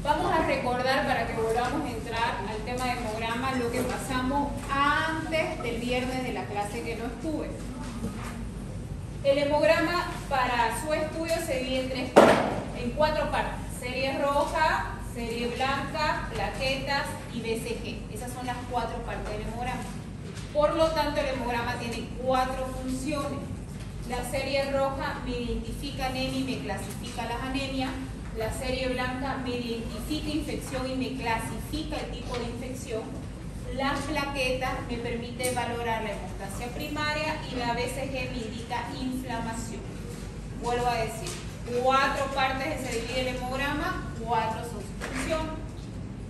Vamos a recordar, para que volvamos a entrar al tema de hemograma, lo que pasamos antes del viernes de la clase que no estuve. El hemograma para su estudio se divide en cuatro partes: serie roja, serie blanca, plaquetas y BCG. Esas son las cuatro partes del hemograma. Por lo tanto, el hemograma tiene cuatro funciones. La serie roja me identifica anemia y me clasifica las anemias. La serie blanca me identifica infección y me clasifica el tipo de infección. Las plaquetas me permite valorar la hemostasia primaria y la BCG me indica inflamación. Vuelvo a decir, cuatro partes se divide el hemograma, cuatro son sus funciones.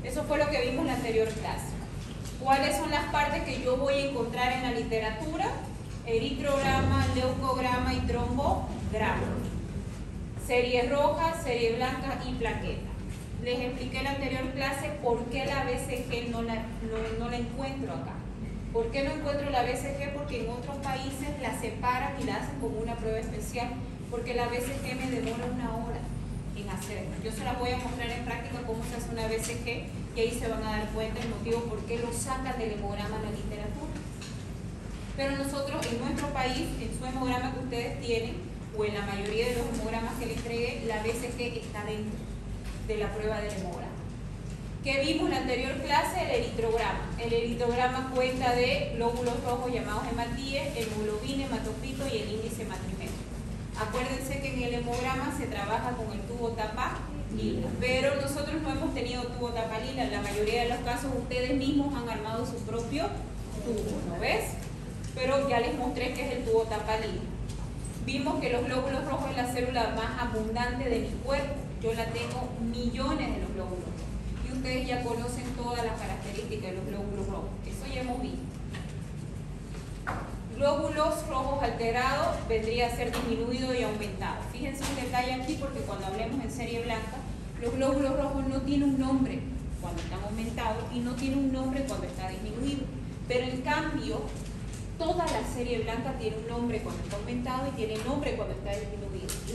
Eso fue lo que vimos en la anterior clase. ¿Cuáles son las partes que yo voy a encontrar en la literatura? Eritrograma, leucograma y trombograma. Serie roja, serie blanca y plaqueta. Les expliqué en la anterior clase por qué la BCG no la encuentro acá. ¿Por qué no encuentro la BCG? Porque en otros países la separan y la hacen como una prueba especial, porque la BCG me demora 1 hora en hacerla. Yo se las voy a mostrar en práctica cómo se hace una BCG y ahí se van a dar cuenta el motivo por qué lo sacan del hemograma en la literatura. Pero nosotros en nuestro país, en su hemograma que ustedes tienen, o en la mayoría de los hemogramas que les entregué, la BCG está dentro de la prueba del hemograma. ¿Qué vimos en la anterior clase? El eritrograma. El eritrograma cuenta de glóbulos rojos llamados hematíes, hemoglobina, hematocrito y el índice hematrimétrico. Acuérdense que en el hemograma se trabaja con el tubo tapa lila, pero nosotros no hemos tenido tubo tapa lila. En la mayoría de los casos ustedes mismos han armado su propio tubo, ¿no ves? Pero ya les mostré que es el tubo tapa lila. Vimos que los glóbulos rojos es la célula más abundante de mi cuerpo. Yo la tengo millones de los glóbulos rojos. Y ustedes ya conocen todas las características de los glóbulos rojos. Eso ya hemos visto. Glóbulos rojos alterados vendría a ser disminuido y aumentado. Fíjense un detalle aquí, porque cuando hablemos en serie blanca, los glóbulos rojos no tienen un nombre cuando están aumentados y no tienen un nombre cuando está disminuido. Pero en cambio, toda la serie blanca tiene un nombre cuando está aumentado y tiene nombre cuando está disminuido.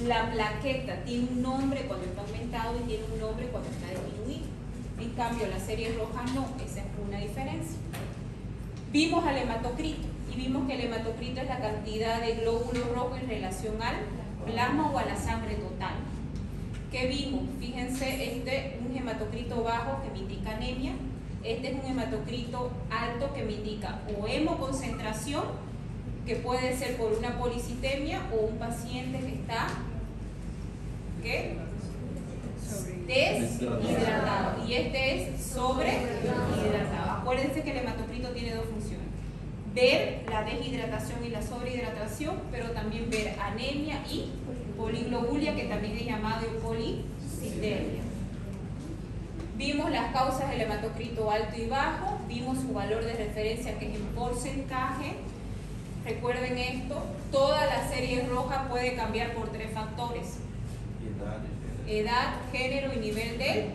La plaqueta tiene un nombre cuando está aumentado y tiene un nombre cuando está disminuido. En cambio, la serie roja no, esa es una diferencia. Vimos al hematocrito y vimos que el hematocrito es la cantidad de glóbulos rojos en relación al plasma o a la sangre total. ¿Qué vimos? Fíjense, un hematocrito bajo que me indica anemia. Este es un hematocrito alto que me indica o hemoconcentración, que puede ser por una policitemia o un paciente que está deshidratado. Y este es sobrehidratado. Acuérdense que el hematocrito tiene dos funciones: ver la deshidratación y la sobrehidratación, pero también ver anemia y poliglobulia, que también es llamado policitemia. Vimos las causas del hematocrito alto y bajo, vimos su valor de referencia, que es en porcentaje. Recuerden esto, toda la serie roja puede cambiar por 3 factores: edad, género y nivel del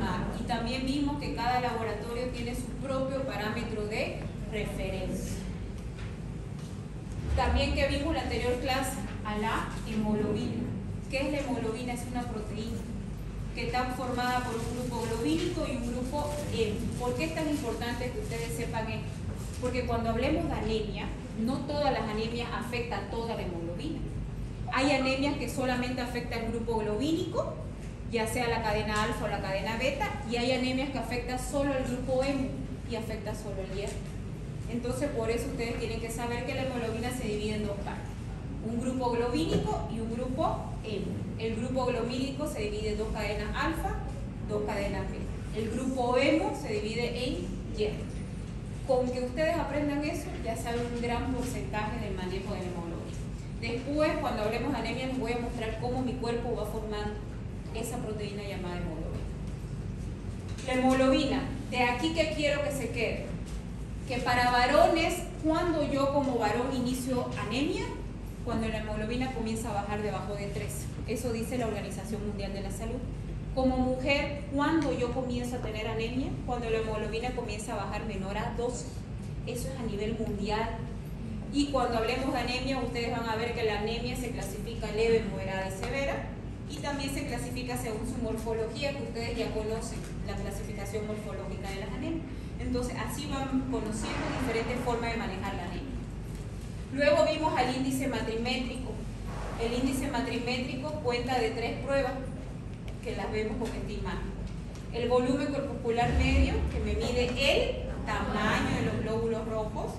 mar. Y también vimos que cada laboratorio tiene su propio parámetro de referencia. También que vimos en la anterior clase, a la hemoglobina. ¿Qué es la hemoglobina? Es una proteína que está formada por un grupo globínico y un grupo hemo. ¿Por qué es tan importante que ustedes sepan esto? Porque cuando hablemos de anemia, no todas las anemias afectan toda la hemoglobina. Hay anemias que solamente afectan el grupo globínico, ya sea la cadena alfa o la cadena beta, y hay anemias que afectan solo el grupo hemo y afecta solo el hierro. Entonces, por eso ustedes tienen que saber que la hemoglobina se divide en 2 partes: un grupo globínico y un grupo hemo. El grupo globínico se divide en 2 cadenas alfa, 2 cadenas beta. El grupo hemo se divide en hierro. Con que ustedes aprendan eso, ya saben un gran porcentaje del manejo de la hemoglobina. Después, cuando hablemos de anemia, les voy a mostrar cómo mi cuerpo va formando esa proteína llamada hemoglobina. La hemoglobina, de aquí que quiero que se quede, que para varones, cuando yo como varón inicio anemia, cuando la hemoglobina comienza a bajar debajo de 3. Eso dice la Organización Mundial de la Salud. Como mujer, cuando yo comienzo a tener anemia, cuando la hemoglobina comienza a bajar menor a 12. Eso es a nivel mundial. Y cuando hablemos de anemia, ustedes van a ver que la anemia se clasifica leve, moderada y severa. y también se clasifica según su morfología, que ustedes ya conocen, la clasificación morfológica de las anemias. Entonces, así van conociendo diferentes formas de manejar la anemia. Luego vimos al índice matrimétrico. El índice matrimétrico cuenta de 3 pruebas, que las vemos con esta imagen. El volumen corpuscular medio, que me mide el tamaño de los glóbulos rojos,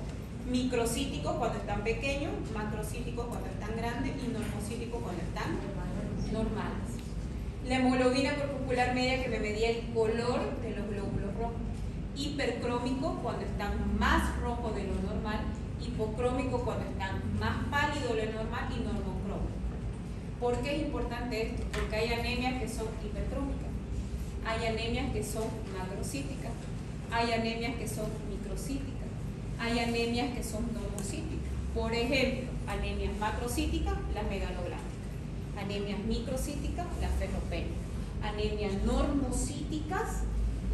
microcíticos cuando están pequeños, macrocíticos cuando están grandes y normocíticos cuando están normales. La hemoglobina corpuscular media, que me medía el color de los glóbulos rojos. Hipercrómico cuando están más rojos de lo normal, hipocrómico cuando están más pálidos de lo normal y normocrómico. ¿Por qué es importante esto? Porque hay anemias que son hipercrómicas, hay anemias que son macrocíticas, hay anemias que son microcíticas, hay anemias que son normocíticas. Por ejemplo, anemias macrocíticas, las megaloblásticas, anemias microcíticas, las ferropénicas, anemias normocíticas,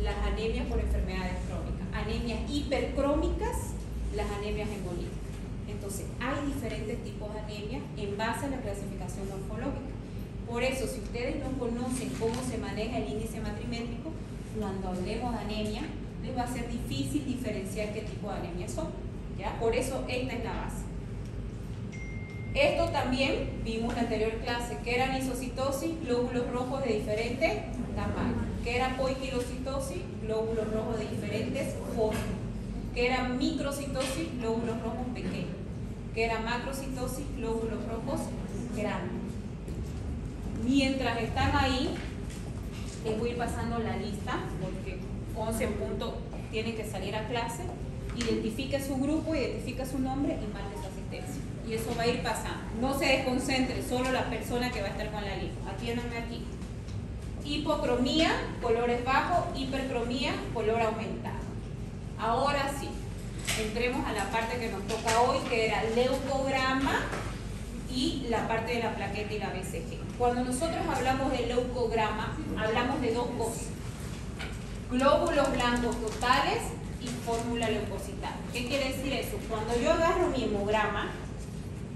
las anemias por enfermedades crónicas, anemias hipercrómicas, las anemias hemolíticas. Entonces, hay diferentes tipos de anemias en base a la clasificación morfológica. Por eso, si ustedes no conocen cómo se maneja el índice matrimétrico, cuando hablemos de anemia, les va a ser difícil diferenciar qué tipo de anemia son, ¿ya? Por eso, esta es la base. Esto también vimos en la anterior clase, que era anisocitosis, glóbulos rojos de diferentes tamaños, que era poiquilocitosis, glóbulos rojos de diferentes formas, que era microcitosis, glóbulos rojos pequeños, que era macrocitosis, glóbulos rojos grandes. Mientras están ahí, les voy a ir pasando la lista, porque 11 en punto tienen que salir a clase. Identifique su grupo, identifique su nombre y marque su asistencia. Y eso va a ir pasando. No se desconcentre, solo la persona que va a estar con la lista. Atiéndanme aquí. Hipocromía, colores bajos, hipercromía, color aumentado. Ahora sí, entremos a la parte que nos toca hoy, que era leucograma y la parte de la plaqueta y la BCG. Cuando nosotros hablamos de leucograma, hablamos de dos cosas: glóbulos blancos totales y fórmula leucocital. ¿Qué quiere decir eso? Cuando yo agarro mi hemograma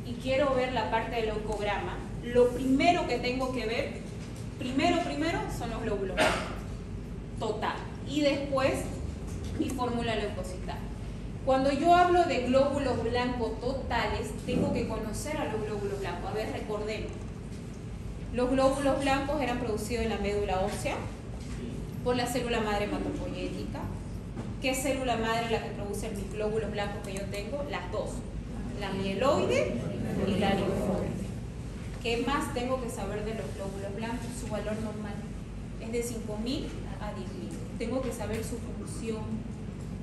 y quiero ver la parte del leucograma, lo primero que tengo que ver, primero son los glóbulos blancos total, y después mi fórmula leucocital. Cuando yo hablo de glóbulos blancos totales, tengo que conocer a los glóbulos blancos. A ver, recordemos. Los glóbulos blancos eran producidos en la médula ósea por la célula madre hematopoyética. ¿Qué célula madre es la que produce mis glóbulos blancos que yo tengo? Las dos, la mieloide y la linfoide. ¿Qué más tengo que saber de los glóbulos blancos? Su valor normal es de 5.000 a 10.000. Tengo que saber su función.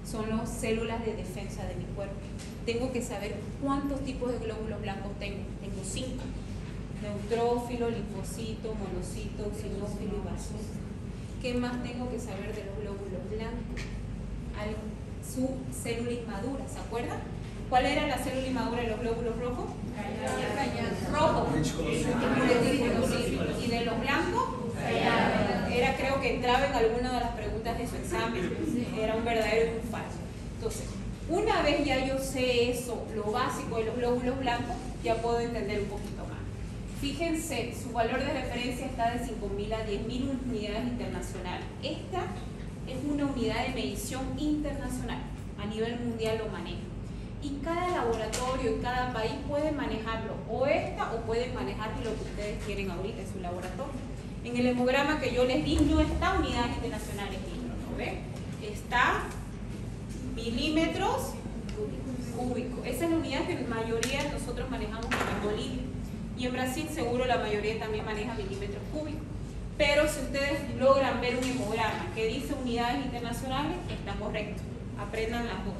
Son las células de defensa de mi cuerpo. Tengo que saber cuántos tipos de glóbulos blancos tengo. Tengo 5. Neutrófilo, linfocito, monocito, eosinófilo y basófilo. ¿Qué más tengo que saber de los glóbulos blancos? Su célula inmadura, ¿se acuerdan? ¿Cuál era la célula inmadura de los glóbulos rojos? Rojo. ¿Y de los blancos? Era, creo que entraba en alguna de las preguntas de su examen. Era un verdadero y un falso. Entonces, una vez ya yo sé eso, lo básico de los glóbulos blancos, ya puedo entender un poquito más. Fíjense, su valor de referencia está de 5.000 a 10.000 unidades internacionales. Esta es una unidad de medición internacional. A nivel mundial lo maneja. Y cada laboratorio y cada país puede manejarlo, o esta, o pueden manejar lo que ustedes quieren ahorita en su laboratorio. En el hemograma que yo les di no está unidades internacionales, ¿no ve? Está milímetros cúbicos. Esa es la unidad que la mayoría de nosotros manejamos en Bolivia. Y en Brasil seguro la mayoría también maneja milímetros cúbicos. Pero si ustedes logran ver un hemograma que dice unidades internacionales, está correcto. Aprendan las dos.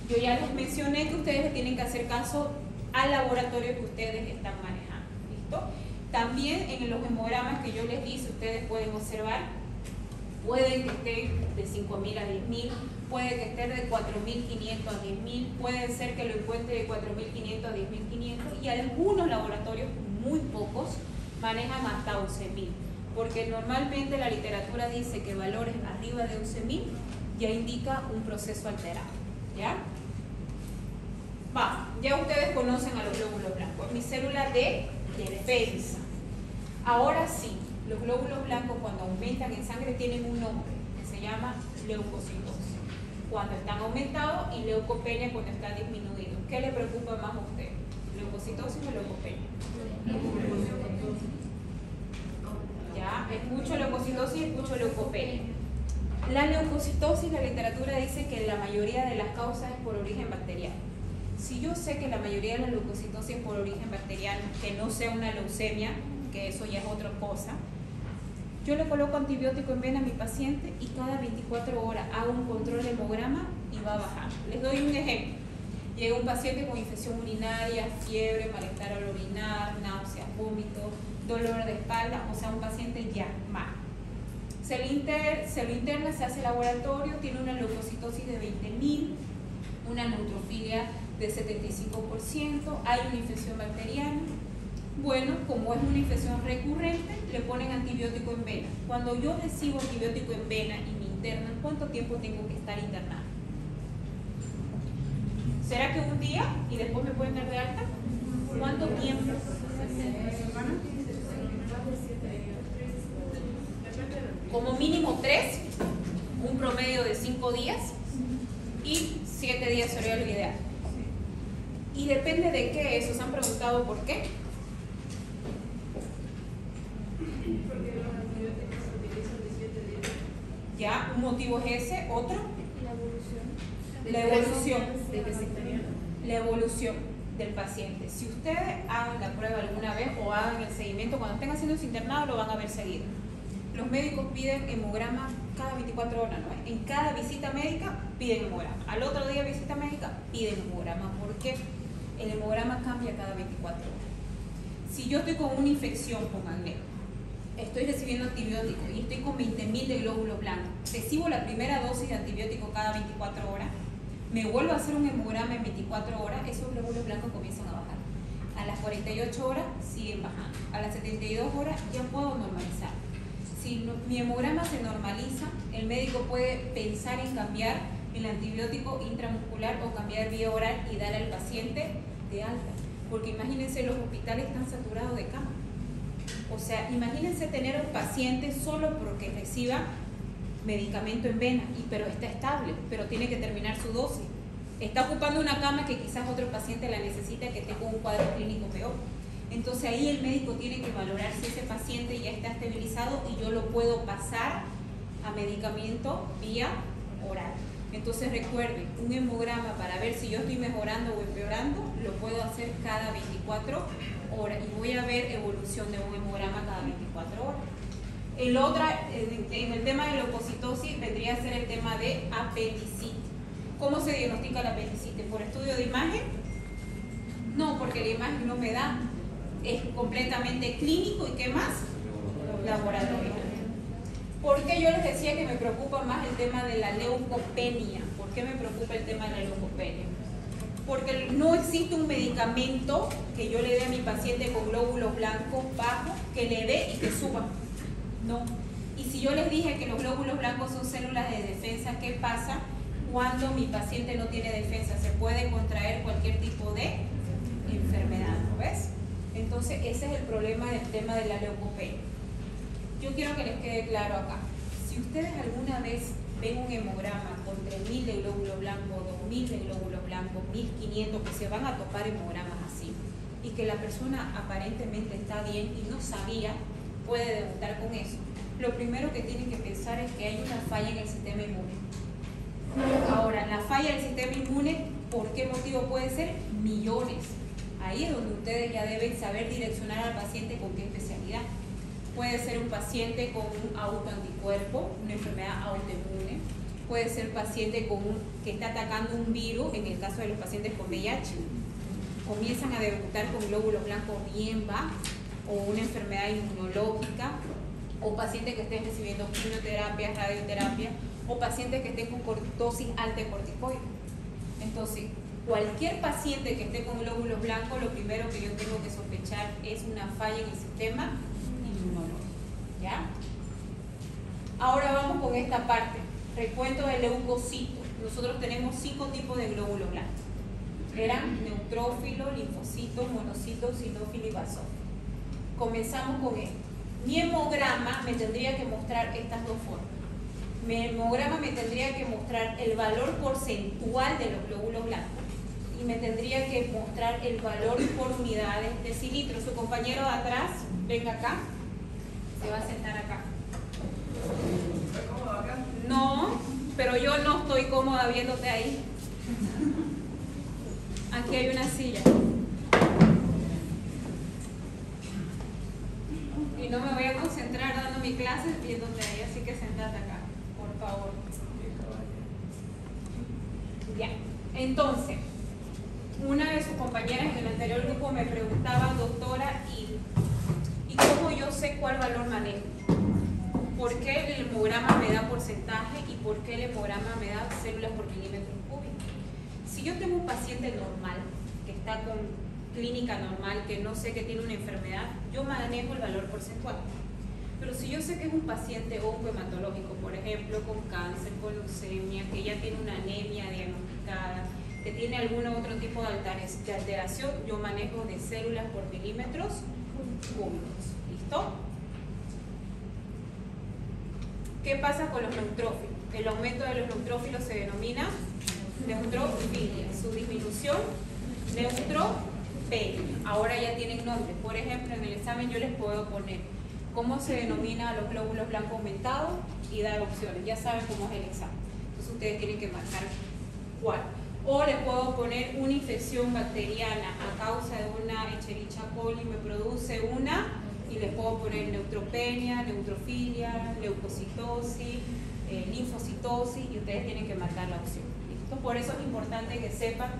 Yo ya les mencioné que ustedes tienen que hacer caso al laboratorio que ustedes están manejando. ¿Listo? También en los hemogramas que yo les di, ustedes pueden observar, pueden que estén de 5.000 a 10.000, puede que estén de 4.500 a 10.000, puede ser que lo encuentre de 4.500 a 10.500 y algunos laboratorios, muy pocos, manejan hasta 11.000, porque normalmente la literatura dice que valores arriba de 11.000 ya indica un proceso alterado. ¿Ya? Ya ustedes conocen a los glóbulos blancos, mi célula de defensa. Ahora sí, los glóbulos blancos cuando aumentan en sangre tienen un nombre que se llama leucocitosis cuando están aumentados y leucopenia cuando está disminuido. ¿Qué le preocupa más a usted? ¿Leucocitosis o leucopenia? Ya, escucho leucocitosis y escucho leucopenia. La leucocitosis, la literatura dice que la mayoría de las causas es por origen bacteriano. Si yo sé que la mayoría de la leucocitosis es por origen bacteriano, que no sea una leucemia, que eso ya es otra cosa, yo le coloco antibiótico en vena a mi paciente y cada 24 horas hago un control de hemograma y va a bajar. Les doy un ejemplo. Llega un paciente con infección urinaria, fiebre, malestar al orinar, náuseas, vómitos, dolor de espalda, o sea, un paciente ya mal. Se lo interna, se hace laboratorio, tiene una leucocitosis de 20.000, una neutrofilia de 75%, hay una infección bacteriana. Bueno, como es una infección recurrente, le ponen antibiótico en vena. Cuando yo recibo antibiótico en vena y me internan, ¿cuánto tiempo tengo que estar internado? ¿Será que un día y después me pueden dar de alta? ¿Cuánto tiempo? Como mínimo 3, un promedio de 5 días y 7 días sería lo ideal. Y depende de qué eso. ¿Se han preguntado por qué? Ya, un motivo es ese, otro. La evolución del paciente. Si ustedes hagan la prueba alguna vez o hagan el seguimiento, cuando estén haciendo su internado lo van a ver seguido. Los médicos piden hemograma cada 24 horas, ¿no? En cada visita médica piden hemograma. Al otro día visita médica piden hemograma. ¿Por qué? El hemograma cambia cada 24 horas. Si yo estoy con una infección, pónganle, estoy recibiendo antibiótico y estoy con 20.000 de glóbulos blancos, recibo la primera dosis de antibiótico cada 24 horas, me vuelvo a hacer un hemograma en 24 horas, esos glóbulos blancos comienzan a bajar. A las 48 horas siguen bajando. A las 72 horas ya puedo normalizar. Si mi hemograma se normaliza, el médico puede pensar en cambiar el antibiótico intramuscular o cambiar vía oral y dar al paciente de alta. Porque imagínense, los hospitales están saturados de cama. O sea, imagínense tener un paciente solo porque reciba medicamento en vena, pero está estable, pero tiene que terminar su dosis. Está ocupando una cama que quizás otro paciente la necesita, que tenga un cuadro clínico peor. Entonces ahí el médico tiene que valorar si ese paciente ya está estabilizado y yo lo puedo pasar a medicamento vía oral. Entonces recuerden, un hemograma para ver si yo estoy mejorando o empeorando, lo puedo hacer cada 24 horas y voy a ver evolución de un hemograma cada 24 horas. El otro, en el tema de leucocitosis, vendría a ser el tema de apendicitis. ¿Cómo se diagnostica la apendicitis? ¿Por estudio de imagen? No, porque la imagen no me da. Es completamente clínico y ¿qué más? Laboratorio. ¿Por qué yo les decía que me preocupa más el tema de la leucopenia? ¿Por qué me preocupa el tema de la leucopenia? Porque no existe un medicamento que yo le dé a mi paciente con glóbulos blancos bajos que le dé y que suba. No. Y si yo les dije que los glóbulos blancos son células de defensa, ¿qué pasa cuando mi paciente no tiene defensa? Se puede contraer cualquier tipo de enfermedad, ¿no ves? Entonces ese es el problema del tema de la leucopenia. Yo quiero que les quede claro acá. Si ustedes alguna vez ven un hemograma con 3.000 de glóbulos blancos, 2.000 de glóbulos blancos, 1.500, que se van a topar hemogramas así, y que la persona aparentemente está bien y no sabía, puede debutar con eso. Lo primero que tienen que pensar es que hay una falla en el sistema inmune. Ahora, la falla del sistema inmune, ¿por qué motivo puede ser? Millones. Ahí es donde ustedes ya deben saber direccionar al paciente con qué especialidad. Puede ser un paciente con un autoanticuerpo, una enfermedad autoinmune. Puede ser paciente que está atacando un virus, en el caso de los pacientes con VIH. Comienzan a debutar con glóbulos blancos bien bajos, o una enfermedad inmunológica, o pacientes que estén recibiendo quimioterapia, radioterapia, o pacientes que estén con dosis alta de corticoides. Entonces, cualquier paciente que esté con glóbulos blancos, lo primero que yo tengo que sospechar es una falla en el sistema inmunológico. ¿Ya? Ahora vamos con esta parte. Recuento del leucocito. Nosotros tenemos 5 tipos de glóbulos blancos. Eran neutrófilos, linfocitos, monocitos, sinófilos y basófilos. Comenzamos con esto. Mi hemograma me tendría que mostrar estas dos formas. Mi hemograma me tendría que mostrar el valor porcentual de los glóbulos blancos y me tendría que mostrar el valor por unidades de decilitro. Su compañero de atrás, venga acá, se va a sentar acá. ¿Estás cómodo acá? No, pero yo no estoy cómoda viéndote ahí. Aquí hay una silla. Y no me voy a concentrar dando mi clase viéndote ahí, así que sentate acá, por favor. Ya, entonces, una de sus compañeras en el anterior grupo me preguntaba, doctora, ¿y cómo yo sé cuál valor manejo? ¿Por qué el hemograma me da porcentaje y por qué el hemograma me da células por milímetro cúbico? Si yo tengo un paciente normal, que está con clínica normal, que no sé que tiene una enfermedad, yo manejo el valor porcentual. Pero si yo sé que es un paciente oncohematológico, por ejemplo, con cáncer, con leucemia, que ya tiene una anemia diagnosticada, que tiene algún otro tipo de alteración, yo manejo de células por milímetros cúbicos. ¿Listo? ¿Qué pasa con los neutrófilos? El aumento de los neutrófilos se denomina neutrofilia. Su disminución, neutropenia. Ahora ya tienen nombre. Por ejemplo, en el examen yo les puedo poner cómo se denomina a los glóbulos blancos aumentados y dar opciones. Ya saben cómo es el examen. Entonces ustedes tienen que marcar cuál. O les puedo poner una infección bacteriana a causa de una Escherichia coli, me produce una, y les puedo poner neutropenia, neutrofilia, leucocitosis, linfocitosis, y ustedes tienen que marcar la opción. ¿Listo? Por eso es importante que sepan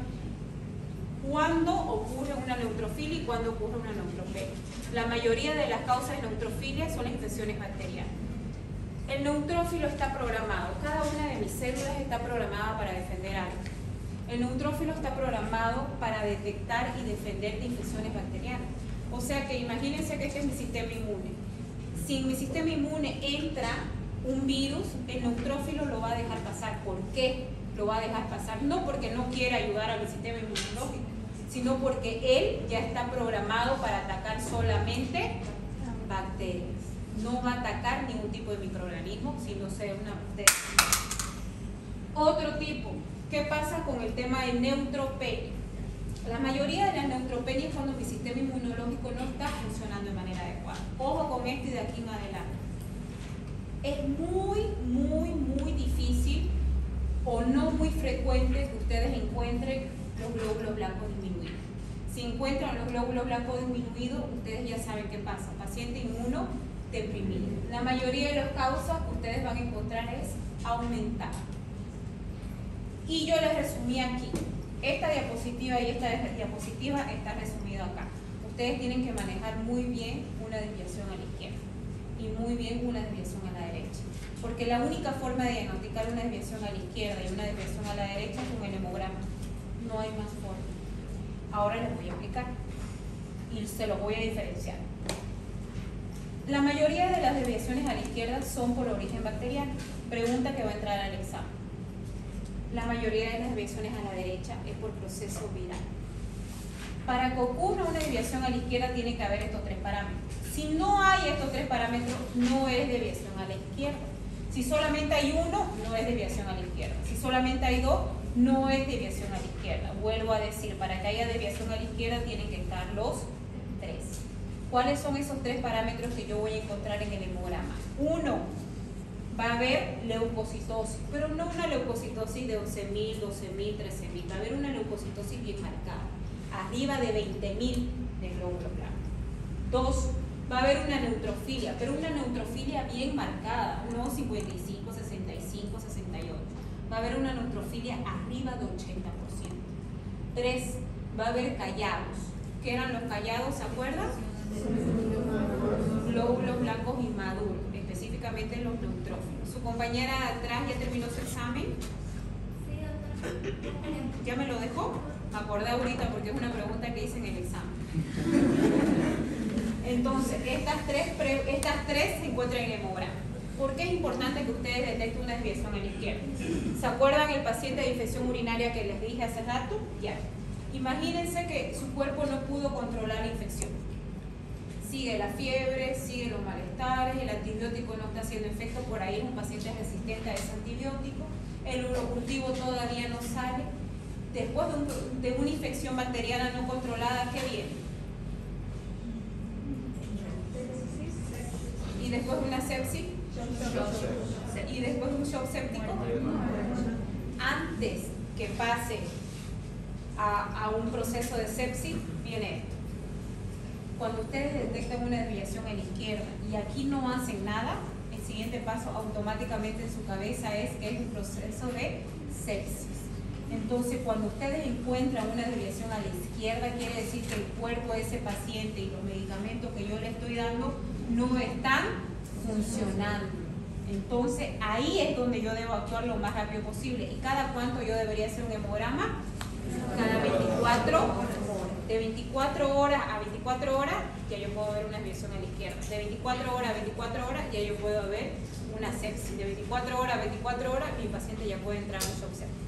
cuándo ocurre una neutrofilia y cuándo ocurre una neutropenia. La mayoría de las causas de neutrofilia son las infecciones bacterianas. El neutrófilo está programado, cada una de mis células está programada para defender algo. El neutrófilo está programado para detectar y defender de infecciones bacterianas. O sea que imagínense que este es mi sistema inmune. Si en mi sistema inmune entra un virus, el neutrófilo lo va a dejar pasar. ¿Por qué lo va a dejar pasar? No porque no quiera ayudar a mi sistema inmunológico, sino porque él ya está programado para atacar solamente bacterias. No va a atacar ningún tipo de microorganismo, sino sea una bacteria. Otro tipo. ¿Qué pasa con el tema de neutropenia? La mayoría de las neutropenias es cuando mi sistema inmunológico no está funcionando de manera adecuada. Ojo con esto y de aquí en adelante. Es muy difícil o no muy frecuente que ustedes encuentren los glóbulos blancos disminuidos. Si encuentran los glóbulos blancos disminuidos, ustedes ya saben qué pasa. Paciente inmuno deprimido. La mayoría de las causas que ustedes van a encontrar es aumentar. Y yo les resumí aquí. Esta diapositiva y esta diapositiva está resumido acá. Ustedes tienen que manejar muy bien una desviación a la izquierda y muy bien una desviación a la derecha. Porque la única forma de diagnosticar una desviación a la izquierda y una desviación a la derecha es con el hemograma. No hay más forma. Ahora les voy a explicar y se los voy a diferenciar. La mayoría de las desviaciones a la izquierda son por origen bacteriano. Pregunta que va a entrar al examen. La mayoría de las desviaciones a la derecha es por proceso viral. Para que ocurra una desviación a la izquierda tiene que haber estos tres parámetros. Si no hay estos tres parámetros, no es desviación a la izquierda. Si solamente hay uno, no es desviación a la izquierda. Si solamente hay dos, no es desviación a la izquierda. Vuelvo a decir, para que haya desviación a la izquierda tienen que estar los tres. ¿Cuáles son esos tres parámetros que yo voy a encontrar en el hemograma? Uno, va a haber leucocitosis, pero no una leucocitosis de 11.000, 12.000, 13.000. Va a haber una leucocitosis bien marcada, arriba de 20.000 de glóbulos blancos. Dos, va a haber una neutrofilia, pero una neutrofilia bien marcada, unos 55, 65, 68. Va a haber una neutrofilia arriba de 80%. Tres, va a haber callados. ¿Qué eran los callados? ¿Se acuerdan? Glóbulos blancos inmaduros, específicamente los neutrófilos. ¿Su compañera atrás ya terminó su examen? ¿Ya me lo dejó? Me acordé ahorita porque es una pregunta que hice en el examen. Entonces, estas tres se encuentran en el hemograma. ¿Por qué es importante que ustedes detecten una desviación a la izquierda? ¿Se acuerdan el paciente de infección urinaria que les dije hace rato? Ya. Imagínense que su cuerpo no pudo controlar la infección. sigue la fiebre, sigue los malestares, el antibiótico no está haciendo efecto, por ahí es un paciente resistente a ese antibiótico, el urocultivo todavía no sale. Después de una infección bacteriana no controlada, ¿qué viene? Y después de una sepsis, y después de un shock séptico. Antes que pase a un proceso de sepsis, viene esto. Cuando ustedes detectan una desviación en la izquierda y aquí no hacen nada, el siguiente paso automáticamente en su cabeza es que es un proceso de sepsis. Entonces, cuando ustedes encuentran una desviación a la izquierda, quiere decir que el cuerpo de ese paciente y los medicamentos que yo le estoy dando no están funcionando. Entonces, ahí es donde yo debo actuar lo más rápido posible. ¿Y cada cuánto yo debería hacer un hemograma? Cada 24 horas. De 24 horas a 24 horas ya yo puedo ver una desviación a la izquierda. De 24 horas a 24 horas ya yo puedo ver una sepsis. De 24 horas a 24 horas mi paciente ya puede entrar en un shock séptico.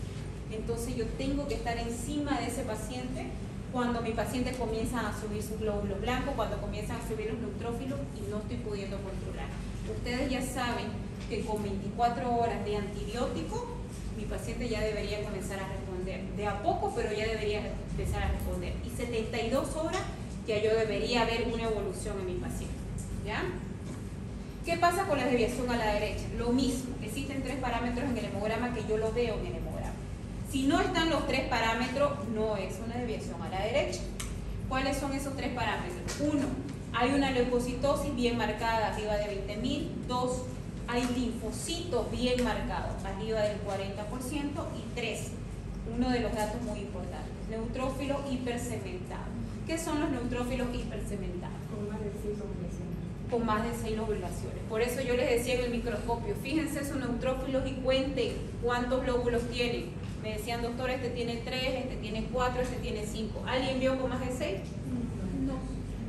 Entonces yo tengo que estar encima de ese paciente cuando mi paciente comienza a subir sus glóbulos blancos, cuando comienzan a subir los neutrófilos y no estoy pudiendo controlar. Ustedes ya saben que con 24 horas de antibiótico mi paciente ya debería comenzar a responder. De a poco, pero ya debería empezar a responder. Y 72 horas ya yo debería ver una evolución en mi paciente. ¿Ya? ¿Qué pasa con la desviación a la derecha? Lo mismo. Existen 3 parámetros en el hemograma que yo lo veo en el hemograma. Si no están los 3 parámetros, no es una desviación a la derecha. ¿Cuáles son esos 3 parámetros? 1. Hay una leucocitosis bien marcada, arriba de 20.000. 2. Hay linfocitos bien marcados, arriba del 40%. Y 3. Uno de los datos muy importantes. Neutrófilo hipercementados. ¿Qué son los neutrófilos hipercementados? Con más de 6 ovulaciones. Con más de 6 ovulaciones. Por eso yo les decía en el microscopio, fíjense sus neutrófilos y cuenten cuántos lóbulos tienen. Me decían, doctor, este tiene 3, este tiene 4, este tiene 5. ¿Alguien vio con más de 6? No.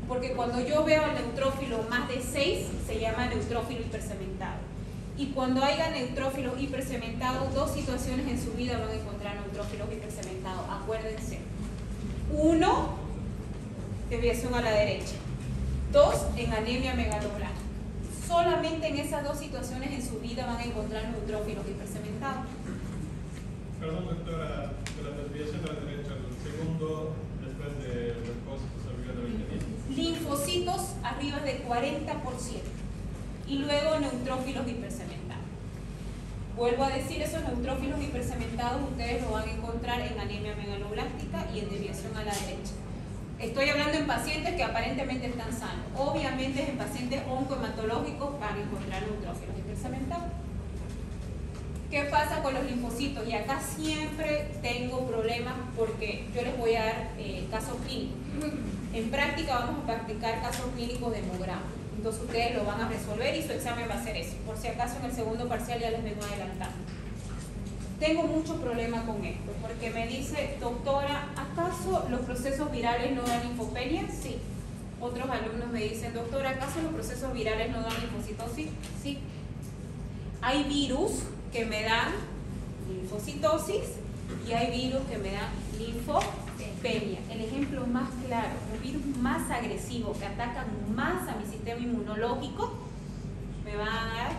Porque cuando yo veo al neutrófilo más de 6, se llama neutrófilo hipercementado. Y cuando haya neutrófilos hipercementados, 2 situaciones en su vida van a encontrar neutrófilos hipercementados. Acuérdense. 1, desviación a la derecha. 2, en anemia megaloblástica. Solamente en esas 2 situaciones en su vida van a encontrar neutrófilos hipercementados. Perdón, doctora, de la desviación a la derecha, el segundo, después de leucocitos arriba de 20.000. Linfocitos arriba de 40%. Y luego neutrófilos hipercementados. Vuelvo a decir, esos neutrófilos hipercementados ustedes lo van a encontrar en anemia megaloblástica y en desviación a la derecha. Estoy hablando en pacientes que aparentemente están sanos. Obviamente en pacientes oncohematológicos van a encontrar neutrófilos hipercementados. ¿Qué pasa con los linfocitos? Y acá siempre tengo problemas porque yo les voy a dar casos clínicos. En práctica vamos a practicar casos clínicos de hemograma. Entonces ustedes lo van a resolver y su examen va a ser eso. Por si acaso en el segundo parcial ya les vengo adelantando. Tengo mucho problema con esto porque me dice, doctora, ¿acaso los procesos virales no dan linfopenia? Sí. Otros alumnos me dicen, doctora, ¿acaso los procesos virales no dan linfocitosis? Sí. Hay virus que me dan linfocitosis y hay virus que me dan linfopenia. El ejemplo más claro, los virus más agresivos que atacan más a mi sistema inmunológico me van a dar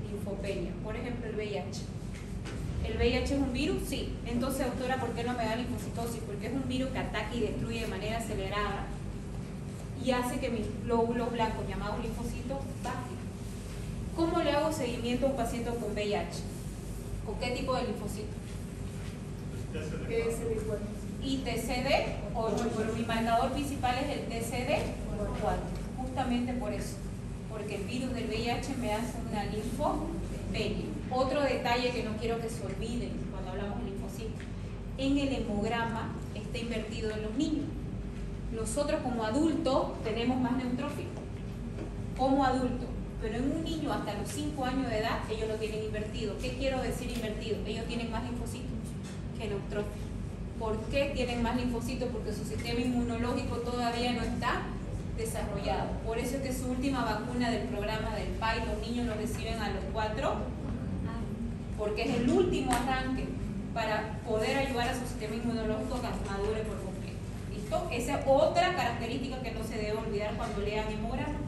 linfopenia. Por ejemplo, el VIH. ¿El VIH es un virus? Sí. Entonces, doctora, ¿por qué no me da linfocitosis? Porque es un virus que ataca y destruye de manera acelerada y hace que mis glóbulos blancos, llamados linfocitos, bajen. ¿Cómo le hago seguimiento a un paciente con VIH? ¿Con qué tipo de linfocito? Y TCD8, pero mi marcador principal es el TCD4, justamente por eso, porque el virus del VIH me hace una linfopenia. Otro detalle que no quiero que se olviden cuando hablamos de linfocitos, en el hemograma está invertido en los niños. Nosotros como adultos tenemos más neutrófilos, como adultos, pero en un niño hasta los 5 años de edad ellos lo tienen invertido. ¿Qué quiero decir invertido? Ellos tienen más linfocitos que neutrófilos. ¿Por qué tienen más linfocitos? Porque su sistema inmunológico todavía no está desarrollado. Por eso es que su última vacuna del programa del PAI, los niños lo reciben a los 4 años, porque es el último arranque para poder ayudar a su sistema inmunológico a que madure por completo. ¿Listo? ¿Listo? Esa es otra característica que no se debe olvidar cuando lean hemograma.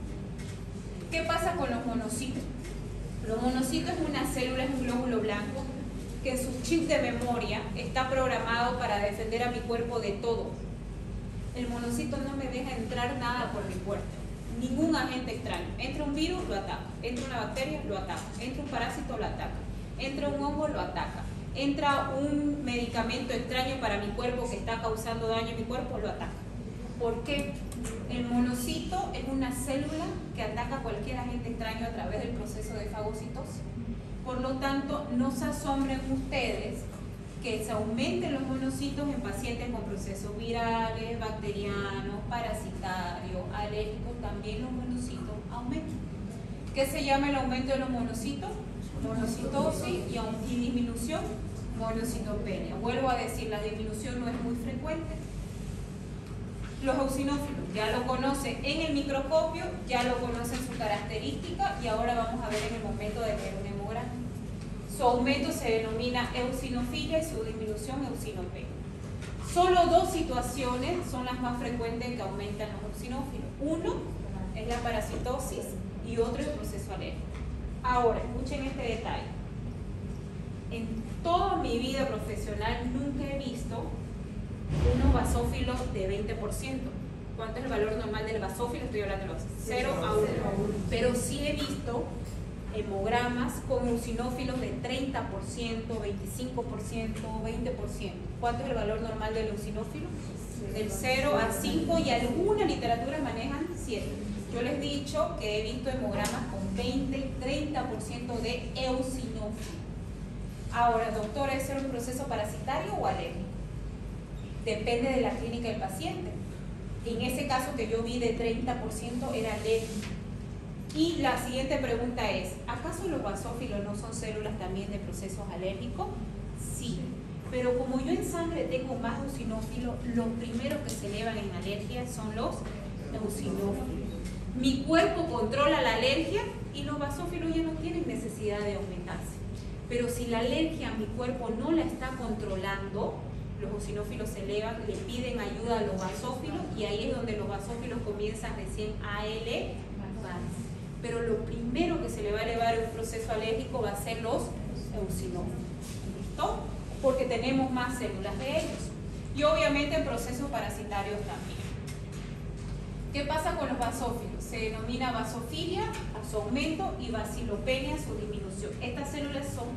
¿Qué pasa con los monocitos? Los monocitos es una célula, es un glóbulo blanco que en su chip de memoria está programado para defender a mi cuerpo de todo. El monocito no me deja entrar nada por mi cuerpo, ningún agente extraño. Entra un virus, lo ataca. Entra una bacteria, lo ataca. Entra un parásito, lo ataca. Entra un hongo, lo ataca. Entra un medicamento extraño para mi cuerpo que está causando daño en mi cuerpo, lo ataca. ¿Por qué? El monocito es una célula que ataca a cualquier agente extraño a través del proceso de fagocitosis. Por lo tanto, no se asombren ustedes que se aumenten los monocitos en pacientes con procesos virales, bacterianos, parasitarios, alérgicos. También los monocitos aumentan. ¿Qué se llama el aumento de los monocitos? Monocitosis y disminución, monocitopenia. Vuelvo a decir, la disminución no es muy frecuente. Los eosinófilos ya lo conocen en el microscopio, ya lo conocen su característica y ahora vamos a ver en el momento de leer un hemograma. Su aumento se denomina eosinofilia y su disminución eosinopenia. Solo dos situaciones son las más frecuentes que aumentan los eosinófilos. Uno es la parasitosis y otro el proceso alérgico. Ahora, escuchen este detalle. En toda mi vida profesional nunca he visto unos basófilos de 20%. ¿Cuánto es el valor normal del basófilo? Estoy hablando de los 0 a 1. Pero sí he visto hemogramas con eosinófilos de 30%, 25%, 20%. ¿Cuánto es el valor normal del eosinófilo? Del 0 a 5 y algunas literaturas manejan 7. Yo les he dicho que he visto hemogramas con 20 y 30% de eosinófilo. Ahora, doctora, ¿es un proceso parasitario o alérgico? Depende de la clínica del paciente. En ese caso que yo vi de 30% era alérgico. Y la siguiente pregunta es, ¿acaso los basófilos no son células también de procesos alérgicos? Sí, pero como yo en sangre tengo más eosinófilos, los primeros que se elevan en alergia son los eosinófilos. Mi cuerpo controla la alergia y los basófilos ya no tienen necesidad de aumentarse. Pero si la alergia mi cuerpo no la está controlando, los eosinófilos se elevan, le piden ayuda a los basófilos y ahí es donde los basófilos comienzan recién a elevarse. Pero lo primero que se le va a elevar en un proceso alérgico va a ser los eosinófilos. ¿Listo? Porque tenemos más células de ellos. Y obviamente en procesos parasitarios también. ¿Qué pasa con los basófilos? Se denomina basofilia a su aumento y bacilopenia a su disminución. Estas células son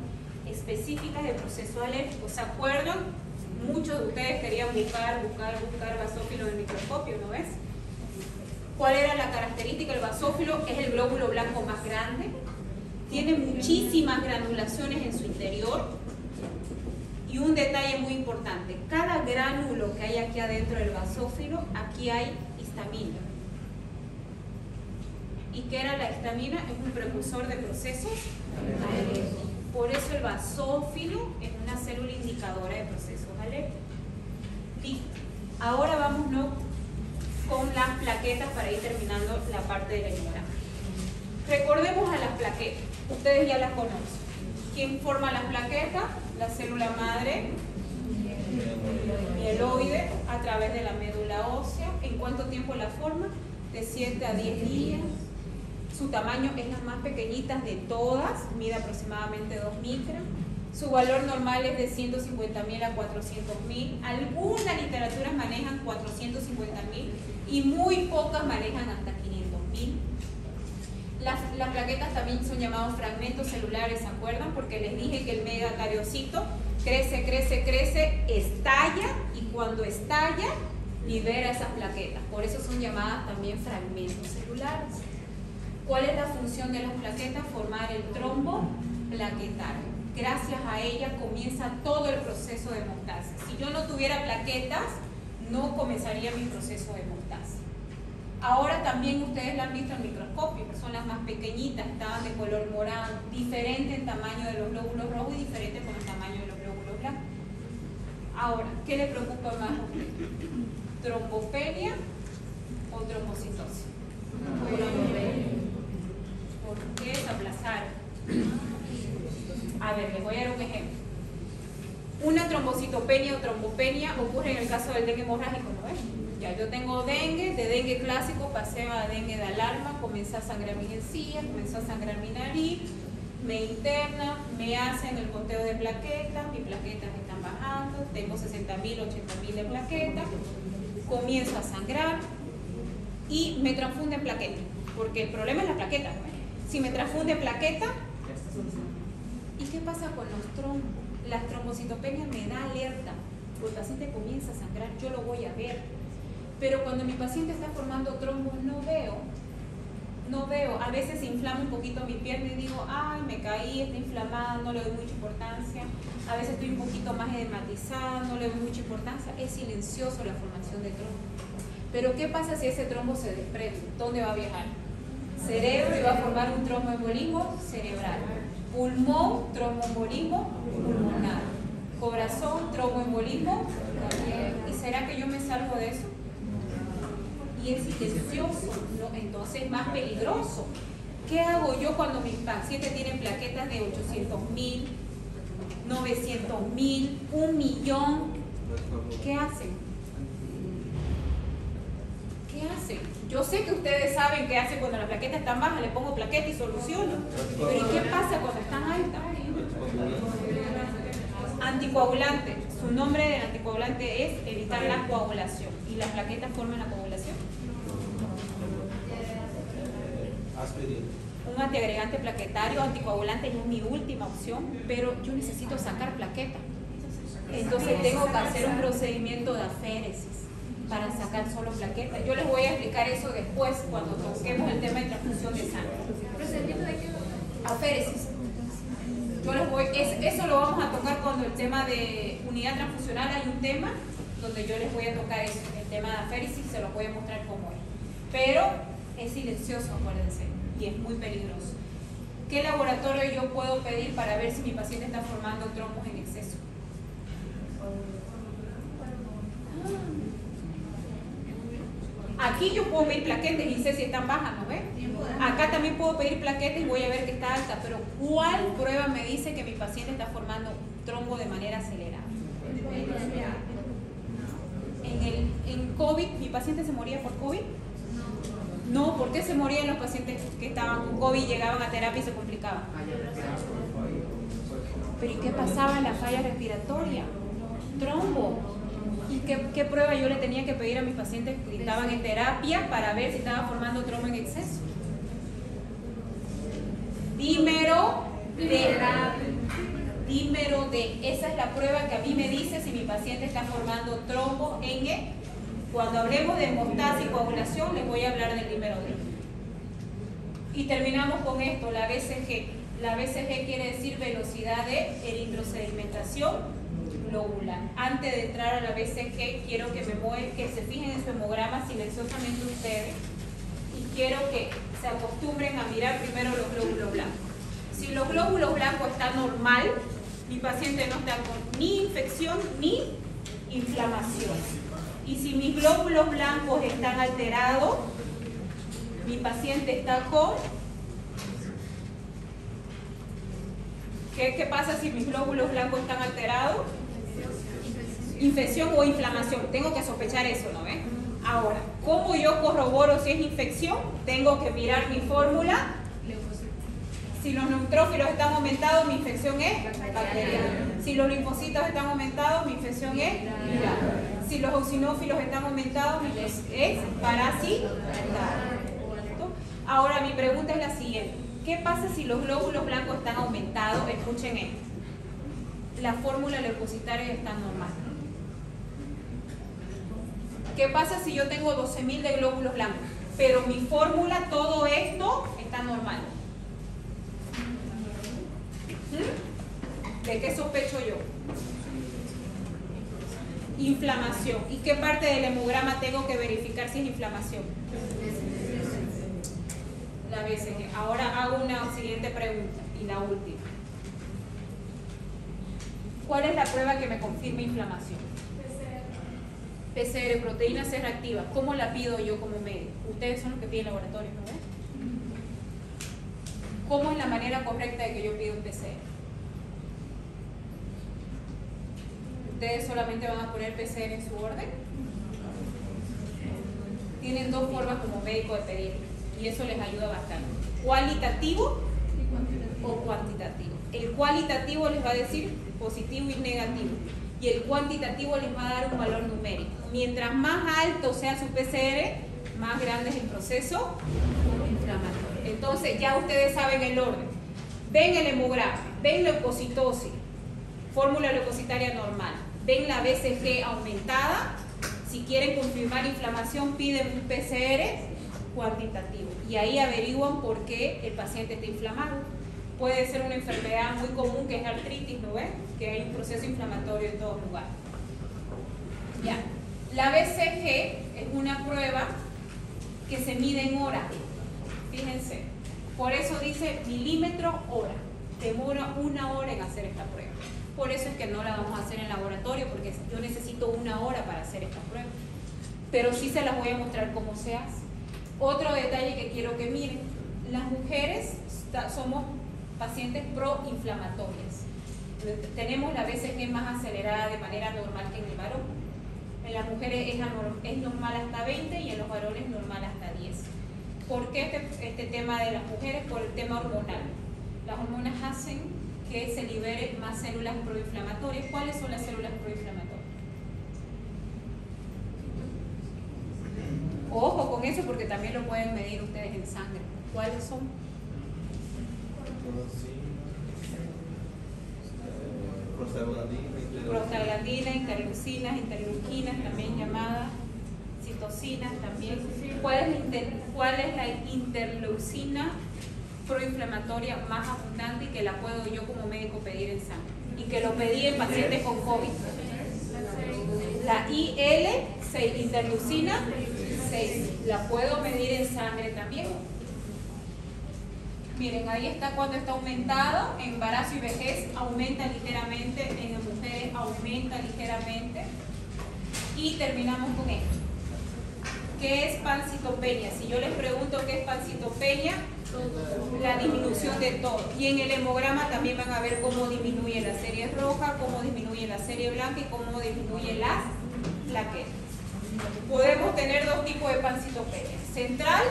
específicas de proceso alérgico. ¿Se acuerdan? Muchos de ustedes querían buscar basófilos en el microscopio, ¿no ves? ¿Cuál era la característica del basófilo? Es el glóbulo blanco más grande, tiene muchísimas granulaciones en su interior y un detalle muy importante, cada gránulo que hay aquí adentro del basófilo, aquí hay histamina. ¿Y qué era la histamina? Es un precursor de procesos alérgicos. Por eso el basófilo es una célula indicadora de procesos alérgicos. Listo. Ahora vámonos con las plaquetas para ir terminando la parte de la hemograma. Recordemos a las plaquetas, ustedes ya las conocen. ¿Quién forma las plaquetas? La célula madre mieloide a través de la médula ósea. ¿En cuánto tiempo la forma? De 7 a 10 días. Su tamaño es la más pequeñita de todas, mide aproximadamente 2 micras. Su valor normal es de 150.000 a 400.000. Algunas literaturas manejan 450.000 y muy pocas manejan hasta 500.000. Las plaquetas también son llamados fragmentos celulares, ¿se acuerdan? Porque les dije que el megacariocito crece, estalla y cuando estalla libera esas plaquetas. Por eso son llamadas también fragmentos celulares. ¿Cuál es la función de las plaquetas? Formar el trombo plaquetario. Gracias a ella comienza todo el proceso de hemostasis. Si yo no tuviera plaquetas, no comenzaría mi proceso de hemostasis. Ahora también ustedes la han visto en microscopio, son las más pequeñitas, estaban de color morado, diferente en tamaño de los glóbulos rojos y diferente con el tamaño de los glóbulos blancos. Ahora, ¿qué le preocupa más a usted? ¿Trombopenia o trombocitosis? ¿Por qué se aplazaron? A ver, les voy a dar un ejemplo. Una trombocitopenia o trombopenia ocurre en el caso del dengue hemorrágico, ¿no ves? Ya yo tengo dengue, de dengue clásico pasé a dengue de alarma, comienza a sangrar mis encías, comienza a sangrar mi nariz, me interna, me hacen el conteo de plaquetas, mis plaquetas están bajando, tengo 60.000, 80.000 de plaquetas, comienzo a sangrar y me transfunden plaquetas, porque el problema es la plaqueta. Si me transfunden plaqueta, ¿y qué pasa con los trombos? Las trombocitopenias me da alerta, el paciente comienza a sangrar, yo lo voy a ver, pero cuando mi paciente está formando trombos no veo, a veces se inflama un poquito mi pierna y digo, ay, me caí, está inflamada, no le doy mucha importancia, a veces estoy un poquito más edematizada, no le doy mucha importancia, es silencioso la formación de trombo. Pero ¿qué pasa si ese trombo se desprende? ¿Dónde va a viajar? Cerebro y va a formar un tromboembolismo cerebral. Pulmón, tromboembolismo pulmonar. Corazón, tromboembolismo cardíaco. ¿Y será que yo me salvo de eso? Y es silencioso, ¿no? Entonces es más peligroso. ¿Qué hago yo cuando mis pacientes tienen plaquetas de 800.000, 900.000, 1.000.000? ¿Qué hacen? ¿Qué hacen? Yo sé que ustedes saben qué hacen cuando la plaqueta está baja, le pongo plaqueta y soluciono. Pero ¿y qué pasa cuando están altas? Anticoagulante. Su nombre del anticoagulante es evitar la coagulación. ¿Y las plaquetas forman la coagulación? Un antiagregante plaquetario, anticoagulante es mi última opción, pero yo necesito sacar plaqueta. Entonces tengo que hacer un procedimiento de aféresis para sacar solo plaquetas. Yo les voy a explicar eso después cuando toquemos el tema de transfusión de sangre. ¿Procedimiento de qué? Aféresis. Yo les voy, eso lo vamos a tocar cuando el tema de unidad transfusional hay un tema donde yo les voy a tocar eso, el tema de aféresis, se los voy a mostrar cómo es. Pero es silencioso, acuérdense, y es muy peligroso. ¿Qué laboratorio yo puedo pedir para ver si mi paciente está formando trombos en exceso? Aquí yo puedo pedir plaquetas y sé si están bajas, ¿no ves? Acá también puedo pedir plaquetas y voy a ver que está alta, pero ¿cuál prueba me dice que mi paciente está formando trombo de manera acelerada? En COVID, ¿mi paciente se moría por COVID? No, ¿por qué se morían los pacientes que estaban con COVID, llegaban a terapia y se complicaban? Pero ¿y qué pasaba en la falla respiratoria? Trombo. ¿Y qué prueba yo le tenía que pedir a mis pacientes que estaban en terapia para ver si estaba formando trombo en exceso? Dímero D. Esa es la prueba que a mí me dice si mi paciente está formando trombo en E. Cuando hablemos de hemostasis y coagulación, les voy a hablar del dímero D. Y terminamos con esto, la BCG. La BCG quiere decir velocidad de eritrosedimentación globular. Antes de entrar a la BCG, quiero que se fijen en su hemograma silenciosamente ustedes y quiero que se acostumbren a mirar primero los glóbulos blancos. Si los glóbulos blancos están normal, mi paciente no está con ni infección ni inflamación. Y si mis glóbulos blancos están alterados, mi paciente está con... ¿Qué pasa si mis glóbulos blancos están alterados? Infección o inflamación. Tengo que sospechar eso, ¿no ves? Ahora, ¿cómo yo corroboro si es infección? Tengo que mirar mi fórmula. Si los neutrófilos están aumentados, mi infección es bacteriana. Si los linfocitos están aumentados, mi infección es viral. Si los eosinófilos están aumentados, mi infección es parasitaria. Ahora, mi pregunta es la siguiente. ¿Qué pasa si los glóbulos blancos están aumentados? Escuchen esto. La fórmula leucocitaria está normal. ¿Qué pasa si yo tengo 12.000 de glóbulos blancos? Pero mi fórmula, todo esto está normal. ¿De qué sospecho yo? Inflamación. ¿Y qué parte del hemograma tengo que verificar si es inflamación? La BCG. Ahora hago una siguiente pregunta y la última. ¿Cuál es la prueba que me confirma inflamación? PCR, proteína C reactiva. ¿Cómo la pido yo como médico? Ustedes son los que piden laboratorios, ¿no ven? ¿Cómo es la manera correcta de que yo pido un PCR? ustedes solamente van a poner PCR en su orden. Tienen dos formas como médico de pedir y eso les ayuda bastante: cualitativo o cuantitativo. El cualitativo les va a decir positivo y negativo, y el cuantitativo les va a dar un valor numérico. Mientras más alto sea su PCR, más grande es el proceso inflamatorio. Entonces ya ustedes saben el orden. Ven el hemograma, ven leucocitosis, fórmula leucocitaria normal, ven la BCG aumentada. Si quieren confirmar inflamación, piden un PCR cuantitativo y ahí averiguan por qué el paciente está inflamado. Puede ser una enfermedad muy común que es artritis, ¿no ven? Que hay un proceso inflamatorio en todos lugares. Ya. La BCG es una prueba que se mide en hora. Fíjense. Por eso dice milímetro hora. Demora 1 hora en hacer esta prueba. Por eso es que no la vamos a hacer en laboratorio, porque yo necesito 1 hora para hacer esta prueba. Pero sí se las voy a mostrar cómo se hace. Otro detalle que quiero que miren. Las mujeres somos pacientes proinflamatorias. Tenemos la BCG más acelerada de manera normal que en el varón. En las mujeres es normal hasta 20 y en los varones normal hasta 10. ¿Por qué este tema de las mujeres? Por el tema hormonal. Las hormonas hacen que se liberen más células proinflamatorias. ¿Cuáles son las células proinflamatorias? Ojo con eso porque también lo pueden medir ustedes en sangre. ¿Cuáles son? Prostaglandina, interleucinas, interleuquinas, también llamadas citocinas también. ¿Cuál es la interleucina proinflamatoria más abundante y que la puedo yo como médico pedir en sangre? Y que lo pedí en pacientes con COVID. La IL-6, interleucina 6, la puedo medir en sangre también. Miren, ahí está cuando está aumentado. En embarazo y vejez aumenta ligeramente, en mujeres aumenta ligeramente. Y terminamos con esto. ¿Qué es pancitopenia? Si yo les pregunto qué es pancitopenia, la disminución de todo. Y en el hemograma también van a ver cómo disminuye la serie roja, cómo disminuye la serie blanca y cómo disminuye las plaquetas. Podemos tener dos tipos de pancitopenia. Central,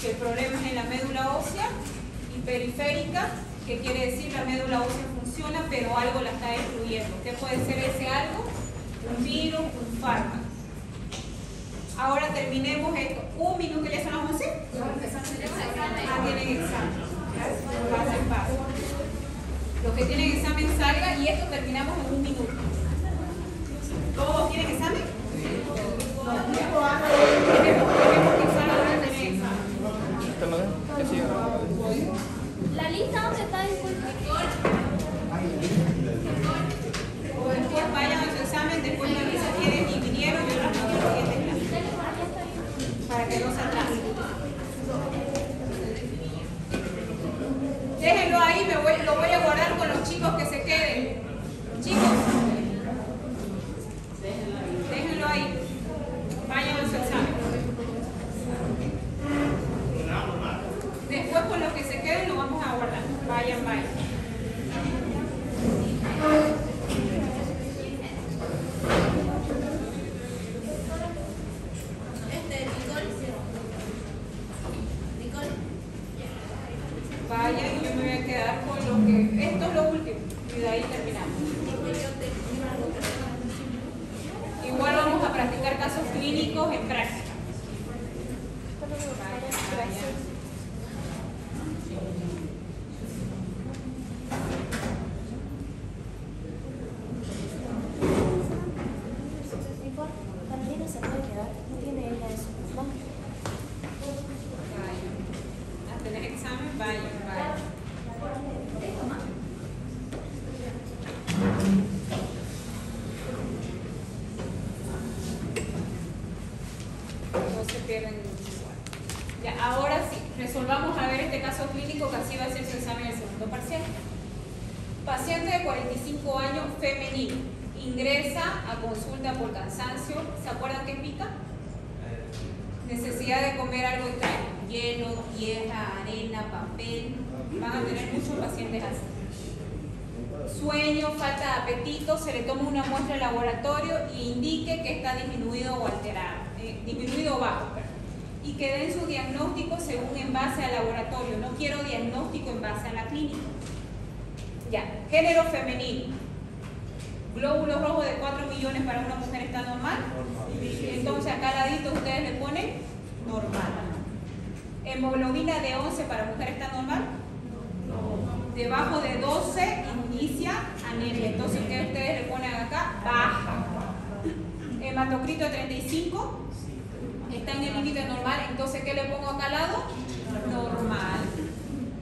que el problema es en la médula ósea, y periférica, que quiere decir la médula ósea funciona, pero algo la está destruyendo. ¿Qué puede ser ese algo? Un virus, un fármaco. Ahora terminemos esto. Un minuto, que ya son las 11. Tienen examen. Pasen paso. Los que tienen examen salgan y esto terminamos en 1 minuto. ¿Todos tienen examen? No. Tenemos que salgan de tienen examen. La lista dónde está, disculpe. Después vayan a su examen, después me avisan quiénes y vinieron y otras no siguiente clase. Para que no se atrasen. Déjenlo ahí, lo voy a guardar con los chicos que se queden. Chicos, déjenlo ahí. Vayan a su examen. Después con los que se queden lo vamos a guardar. Vayan. Vayan y yo me voy a quedar con lo que... Esto es lo último y de ahí terminamos. Igual vamos a practicar casos clínicos en práctica. Vayan. Carolina se puede quedar, no tiene ella eso. A tener examen, vayan. No se pierden igual. Ya, ahora sí, resolvamos a ver este caso clínico que así va a ser su examen en el segundo parcial. Paciente de 45 años, femenino, ingresa a consulta por cansancio. ¿Se acuerdan qué pica? Necesidad de comer algo extraño, hielo, tierra, arena, papel. Van a tener muchos pacientes así. sueño, falta de apetito, se le toma una muestra de laboratorio y indique que está disminuido o alterado, disminuido o bajo, perdón. Y que den su diagnóstico según en base al laboratorio. No quiero diagnóstico en base a la clínica. Ya, género femenino. Glóbulos rojos de 4 millones para una mujer está normal. Entonces acá al ladito ustedes le ponen normal. Hemoglobina de 11 para mujer está normal. Debajo de 12 inicia anemia. Entonces ustedes le ponen acá baja. Hematocrito de 35 está en el límite normal. Entonces ¿qué le pongo acá al lado? Normal.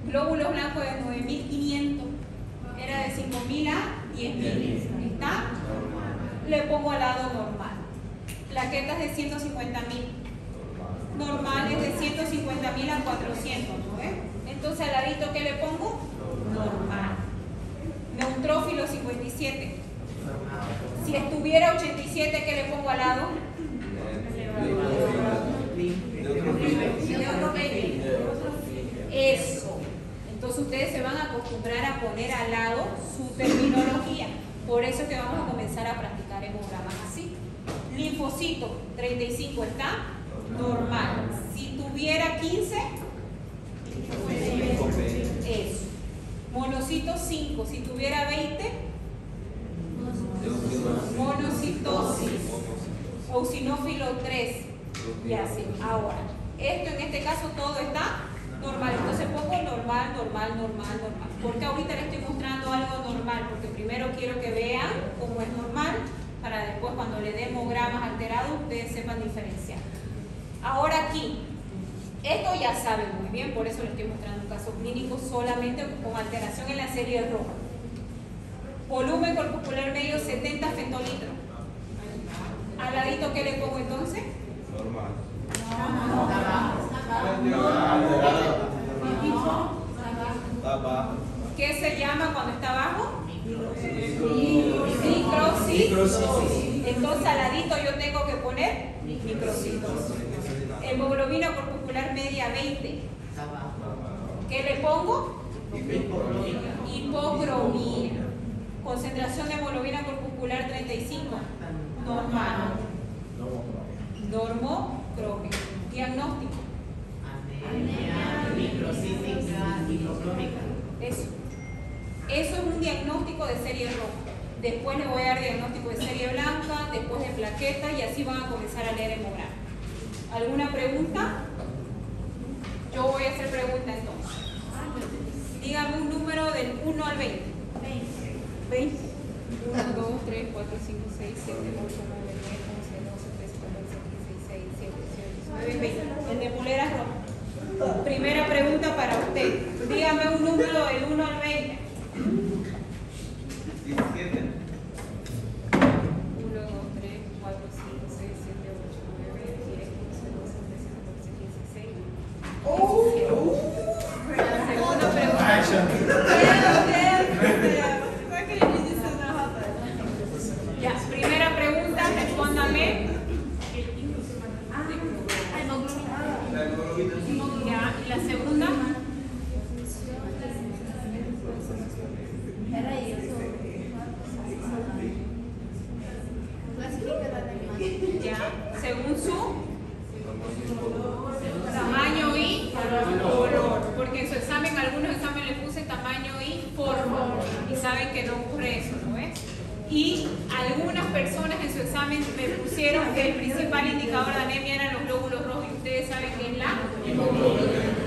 Glóbulos blancos de 9500. Era de 5000 a 10.000. ¿Está? Le pongo al lado normal. Plaquetas de 150.000. Normales de 150.000 a 400. ¿No ves? Entonces al ladito ¿qué le pongo? Normal. Neutrófilo 57. Si estuviera 87, ¿qué le pongo al lado? Eso. Entonces ustedes se van a acostumbrar a poner al lado su terminología. Por eso es que vamos a comenzar a practicar hemogramas así. Linfocito 35 está normal. Si tuviera 15, eso. Monocito 5, si tuviera 20, monocitosis. Eosinófilo 3. Y así. Ahora, esto en este caso todo está normal. Entonces pongo normal, normal, normal, normal. Porque ahorita les estoy mostrando algo normal, porque primero quiero que vean cómo es normal, para después cuando le dé hemogramas alterados ustedes sepan diferenciar. Ahora aquí, esto ya saben muy bien, por eso les estoy mostrando un caso clínico solamente con alteración en la serie roja. Volumen corpuscular medio 70 fentolitros. Al ladito, ¿qué le pongo entonces? Normal. ¿Qué se llama cuando está abajo? Microcitosis. Entonces al ladito yo tengo que poner microcitosis. Hemoglobina corpuscular media 20. ¿Qué le pongo? Hipocromía. Concentración de hemoglobina corpuscular 35. Normal. Normocromia. Diagnóstico. Anemia microcítica hipocrómica. Eso es un diagnóstico de serie roja. Después le voy a dar diagnóstico de serie blanca, después de plaquetas y así van a comenzar a leer hemograma. ¿Alguna pregunta? Yo voy a hacer pregunta entonces. Dígame un número del 1 al 20. 20. 1, 2, 3, 4, 5, 6, 7, 8, 9, 10, 11, 12, 13, 14, 15, 16, 17, 18, 19, 20. El de polera roja. Primera pregunta para usted. Dígame un número del 1 al 20. 17. 1, 2, 3, 4, 5, 6, 7, 8, 9, 10, 11, 12, 13, 14, 15, 16. La segunda pregunta. Ya, primera pregunta, respóndame. Ya, y la segunda. Ya, según su tamaño y color, porque en su examen, algunos exámenes le puse tamaño y forma, y saben que no ocurre eso, ¿no es? Y algunas personas en su examen me pusieron que el principal indicador de anemia eran los glóbulos rojos, y ustedes saben que es la hemoglobina.